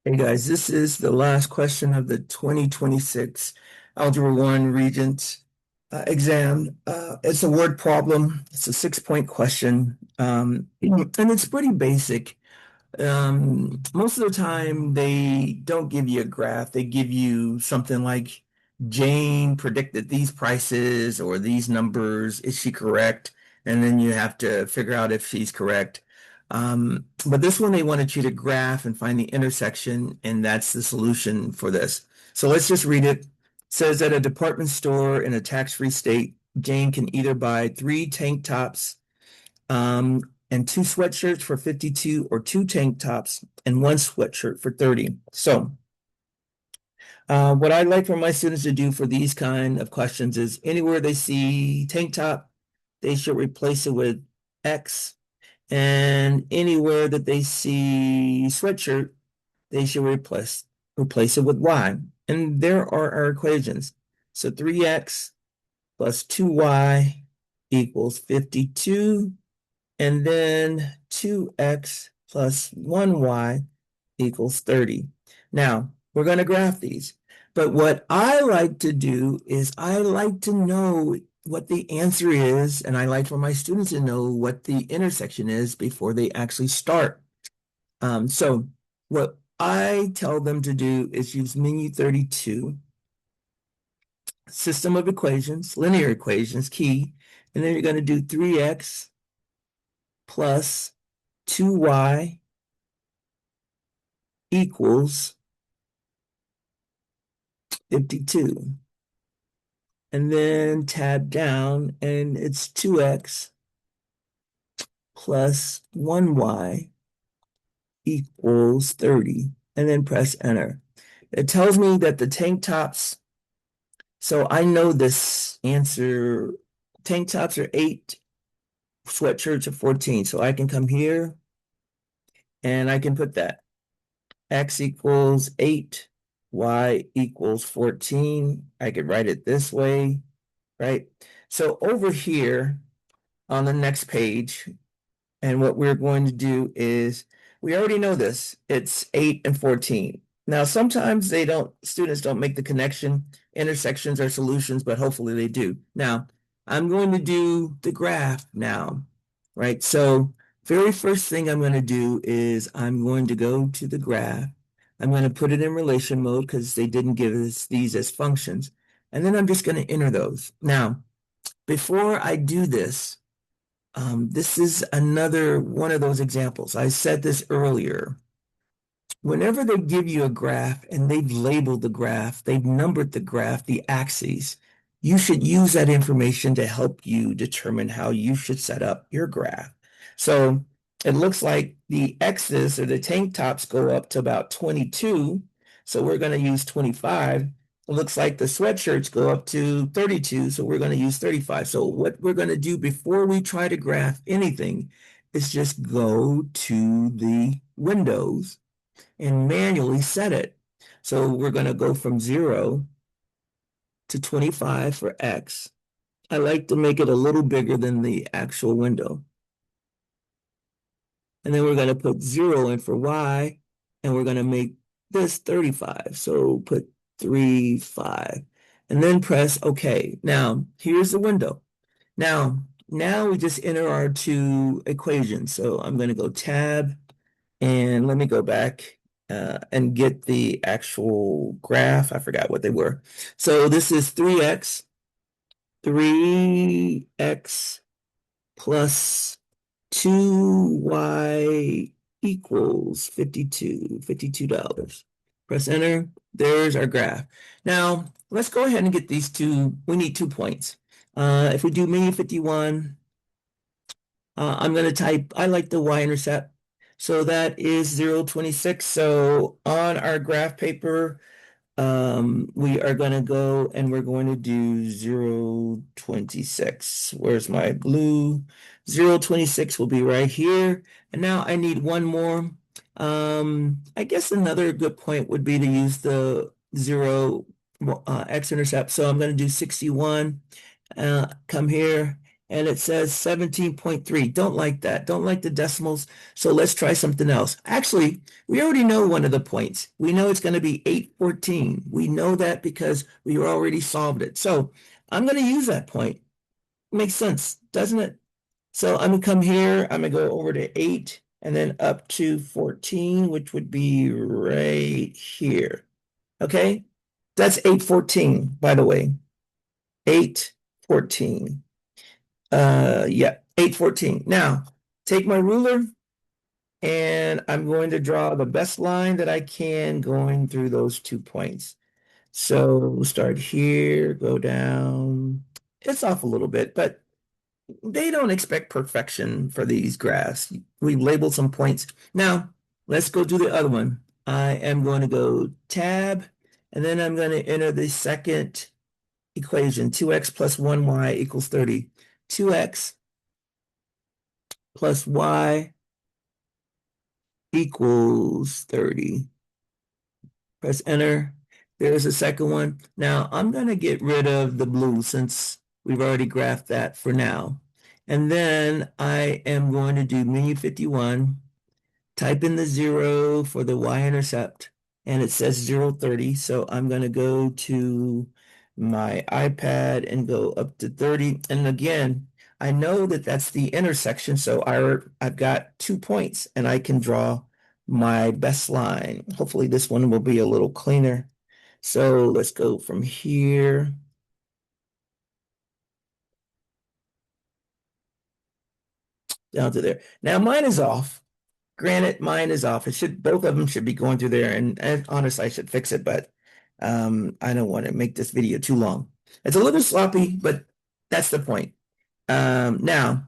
Hey guys, this is the last question of the 2026 Algebra 1 Regents exam. It's a word problem. It's a 6-point question, and it's pretty basic. Most of the time, they don't give you a graph. They give you something like Jane predicted these prices or these numbers. Is she correct? And then you have to figure out if she's correct. But this one, they wanted you to graph and find the intersection, and that's the solution for this. So let's just read it. It says at a department store in a tax-free state, Jane can either buy 3 tank tops, and 2 sweatshirts for 52, or 2 tank tops and 1 sweatshirt for 30. So what I like for my students to do for these kind of questions is anywhere they see tank top, they should replace it with X. And anywhere that they see sweatshirt, they should replace it with Y. And there are our equations. So 3X plus 2Y equals 52. And then 2X plus 1Y equals 30. Now, we're going to graph these. But what I like to do is I like to know what the answer is, and I like for my students to know what the intersection is before they actually start. So what I tell them to do is use menu 32, system of equations, linear equations, key, and then you're going to do 3X plus 2Y equals 52. And then tab down, and it's 2X plus 1Y equals 30. And then press enter. It tells me that the tank tops, so I know this answer. Tank tops are 8, sweatshirts are 14. So I can come here and I can put that. X equals 8, Y equals 14. I could write it this way, right? So over here on the next page, and what we're going to do is, we already know this, it's 8 and 14. Now, sometimes students don't make the connection, intersections are solutions, but hopefully they do. Now, I'm going to do the graph now, right? So very first thing I'm going to do is I'm going to go to the graph. I'm going to put it in relation mode because they didn't give us these as functions. And then I'm just going to enter those. Now, before I do this, this is another one of those examples. I said this earlier. Whenever they give you a graph and they've labeled the graph, they've numbered the graph, the axes, you should use that information to help you determine how you should set up your graph. So it looks like the X's, or the tank tops, go up to about 22. So we're going to use 25. It looks like the sweatshirts go up to 32, so we're going to use 35. So what we're going to do before we try to graph anything is just go to the windows and manually set it. So we're going to go from 0 to 25 for X. I like to make it a little bigger than the actual window. And then we're going to put 0 in for Y, and we're going to make this 35. So put 3, 5, and then press OK. Now, here's the window. Now we just enter our 2 equations. So I'm going to go tab, and let me go back and get the actual graph. I forgot what they were. So this is 3x plus 2y equals 52, $52. Press enter. There's our graph. Now, let's go ahead and get these two. We need 2 points. If we do menu 51, I'm going to type, I like the y-intercept. So that is 0, 26. So on our graph paper, we are going to go and we're going to do 0, 26. Where's my blue? 0, 26 will be right here. And now I need one more. I guess another good point would be to use the 0 x-intercept. So I'm going to do 61, come here, and it says 17.3. Don't like that. Don't like the decimals. So let's try something else. Actually, we already know one of the points. We know it's going to be 814. We know that because we already solved it. So I'm going to use that point. Makes sense, doesn't it? So I'm gonna come here, I'm gonna go over to 8 and then up to 14, which would be right here. Okay? That's 814, by the way. 814. Yeah, 814. Now, take my ruler and I'm going to draw the best line that I can going through those 2 points. So we'll start here, go down. It's off a little bit, but they don't expect perfection for these graphs. We labeled some points. Now, let's go do the other one. I am going to go tab, and then I'm going to enter the second equation, 2x plus 1y equals 30. 2x plus y equals 30. Press enter. There's a second one. Now, I'm going to get rid of the blue since we've already graphed that for now. And then I am going to do menu 51, type in the 0 for the y-intercept, and it says 030. So I'm going to go to my iPad and go up to 30. And again, I know that that's the intersection. So I've got 2 points and I can draw my best line. Hopefully this one will be a little cleaner. So let's go from here down to there. Now mine is off. Granted, mine is off. Both of them should be going through there, and honestly, I should fix it, but I don't want to make this video too long. It's a little sloppy, but that's the point. Now,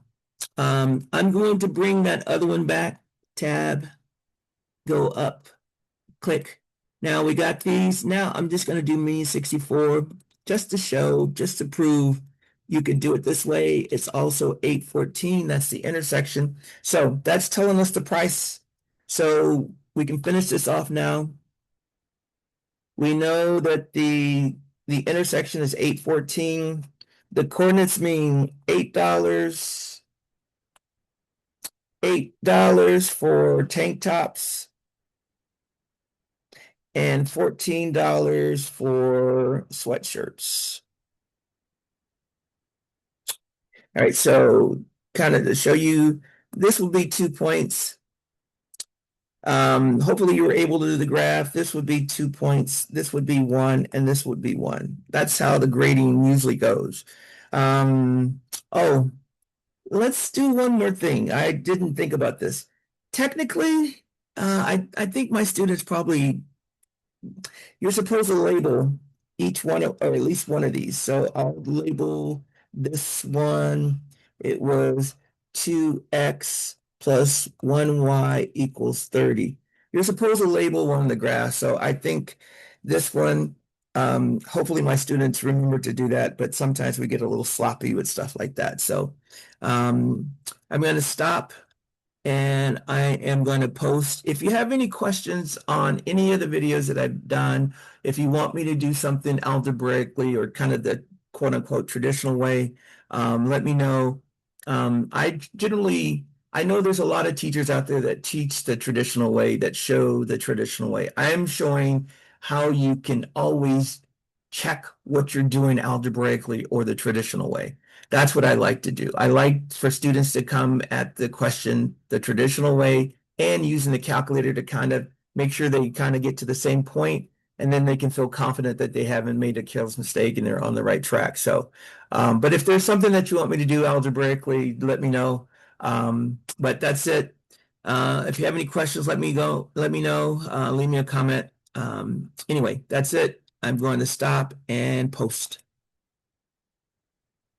I'm going to bring that other one back. Tab, go up, click. Now we got these. Now I'm just going to do me 64 just to show, just to prove you can do it this way. It's also 814. That's the intersection. So that's telling us the price. So we can finish this off now. We know that the intersection is 814. The coordinates mean $8, $8 for tank tops, and $14 for sweatshirts. All right, so kind of to show you, this will be 2 points. Hopefully you were able to do the graph. This would be 2 points, this would be 1, and this would be 1. That's how the grading usually goes. Oh, let's do one more thing. I didn't think about this. Technically, I think my students probably, you're supposed to label each one or at least one of these. So I'll label this one. It was 2x plus 1y equals 30. You're supposed to label one of the graphs. So I think this one, hopefully my students remember to do that, but sometimes we get a little sloppy with stuff like that. So I'm going to stop and I am going to post. If you have any questions on any of the videos that I've done, if you want me to do something algebraically or kind of the quote unquote traditional way, let me know. I know there's a lot of teachers out there that teach the traditional way, that show the traditional way. I am showing how you can always check what you're doing algebraically or the traditional way. That's what I like to do. I like for students to come at the question the traditional way and using the calculator to kind of make sure they kind of get to the same point, and then they can feel confident that they haven't made a careless mistake and they're on the right track. So, but if there's something that you want me to do algebraically, let me know. But that's it. If you have any questions, let me know. Leave me a comment. Anyway, that's it. I'm going to stop and post.